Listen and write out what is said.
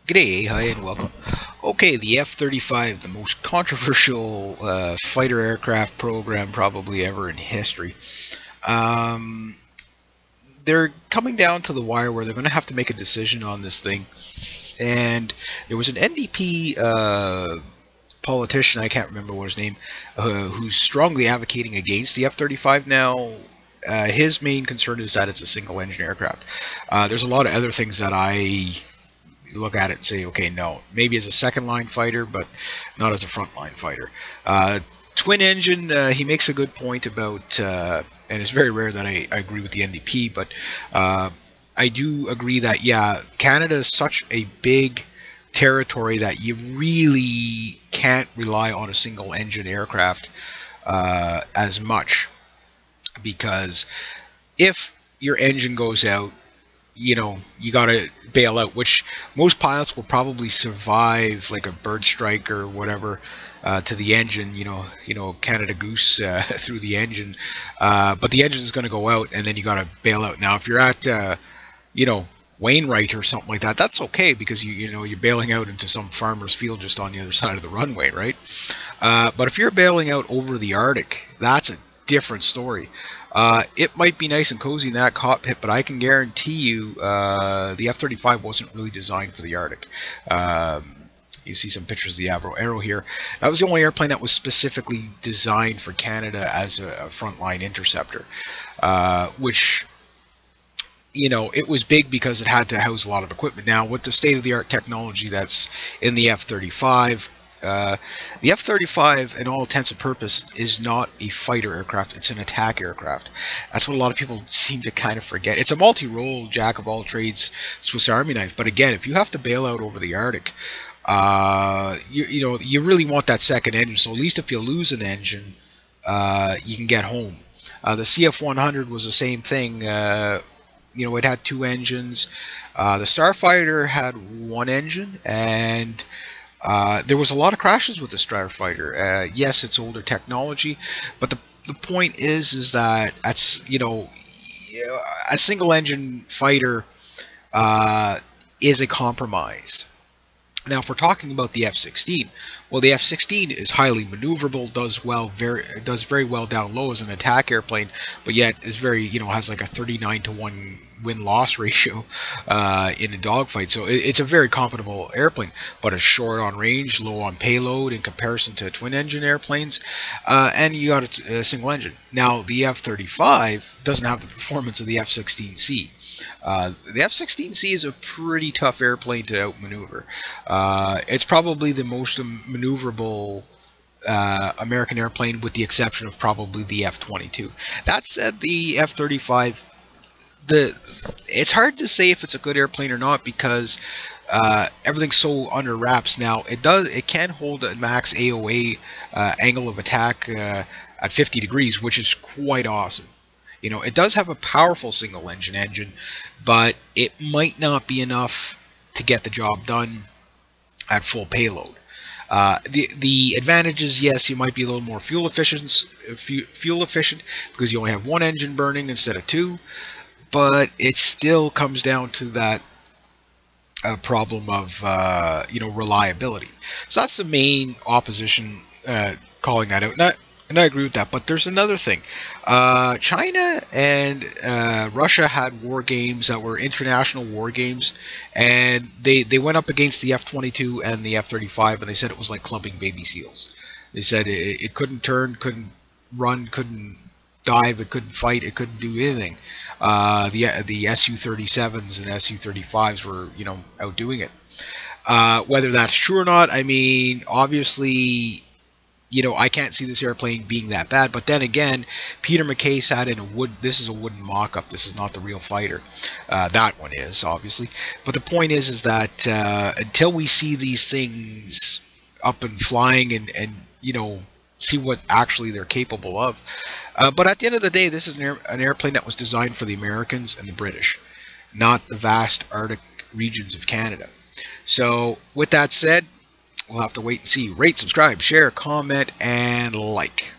G'day, hi, and welcome. Okay, the F-35, the most controversial fighter aircraft program probably ever in history. Um, they're coming down to the wire where they're going to have to make a decision on this thing. And there was an NDP politician, I can't remember what his name, who's strongly advocating against the F-35 now. His main concern is that it's a single-engine aircraft. There's a lot of other things that I look at it and say, okay, no, maybe as a second line fighter, but not as a front line fighter. Twin engine, he makes a good point about, and it's very rare that I agree with the NDP, but I do agree that, yeah, Canada is such a big territory that you really can't rely on a single engine aircraft as much, because if your engine goes out, you got to bail out, which most pilots will probably survive, like a bird strike or whatever, to the engine, Canada Goose through the engine. But the engine is going to go out, and then you got to bail out. Now, if you're at, Wainwright or something like that, that's okay, because you're bailing out into some farmer's field just on the other side of the runway, right? But if you're bailing out over the Arctic, that's a different story. It might be nice and cozy in that cockpit, but I can guarantee you the F-35 wasn't really designed for the Arctic. You see some pictures of the Arrow here. That was the only airplane that was specifically designed for Canada as a frontline interceptor, which, it was big because it had to house a lot of equipment. Now, with the state-of-the-art technology that's in the F-35, the F-35, in all intents and purposes, is not a fighter aircraft. It's an attack aircraft. That's what a lot of people seem to kind of forget. It's a multi-role, jack-of-all-trades Swiss Army knife. But again, if you have to bail out over the Arctic, you really want that second engine. So at least if you lose an engine, you can get home. The CF-100 was the same thing. It had two engines. The Starfighter had one engine, and there was a lot of crashes with the Starfighter. Yes, it's older technology, but the point is that a single engine fighter is a compromise. Now, if we're talking about the F-16, well, the F-16 is highly maneuverable, does very well down low as an attack airplane, but yet is very, has like a 39-to-1 win-loss ratio in a dogfight. So it's a very comfortable airplane, but it's short on range, low on payload in comparison to twin-engine airplanes, and you got a single engine. Now, the F-35 doesn't have the performance of the F-16C. The F-16C is a pretty tough airplane to outmaneuver. It's probably the most maneuverable American airplane, with the exception of probably the F-22. That said, the F-35, it's hard to say if it's a good airplane or not, because everything's so under wraps now. It can hold a max AOA angle of attack at 50 degrees, which is quite awesome. It does have a powerful single engine, but it might not be enough to get the job done at full payload. The advantages, yes, you might be a little more fuel efficient because you only have one engine burning instead of two, but it still comes down to that problem of reliability. So that's the main opposition calling that out. And I agree with that, but there's another thing. China and Russia had war games that were international war games, and they went up against the F-22 and the F-35, and they said it was like clubbing baby seals. They said it couldn't turn, couldn't run, couldn't dive, it couldn't fight, it couldn't do anything. The Su-37s and Su-35s were, outdoing it. Whether that's true or not, I mean, obviously, I can't see this airplane being that bad. But then again, Peter McKay's had in a wood. This is a wooden mock-up. This is not the real fighter. That one is, obviously. But the point is that until we see these things up and flying and see what actually they're capable of. But at the end of the day, this is an airplane that was designed for the Americans and the British, not the vast Arctic regions of Canada. So with that said, we'll have to wait and see. Rate, subscribe, share, comment, and like.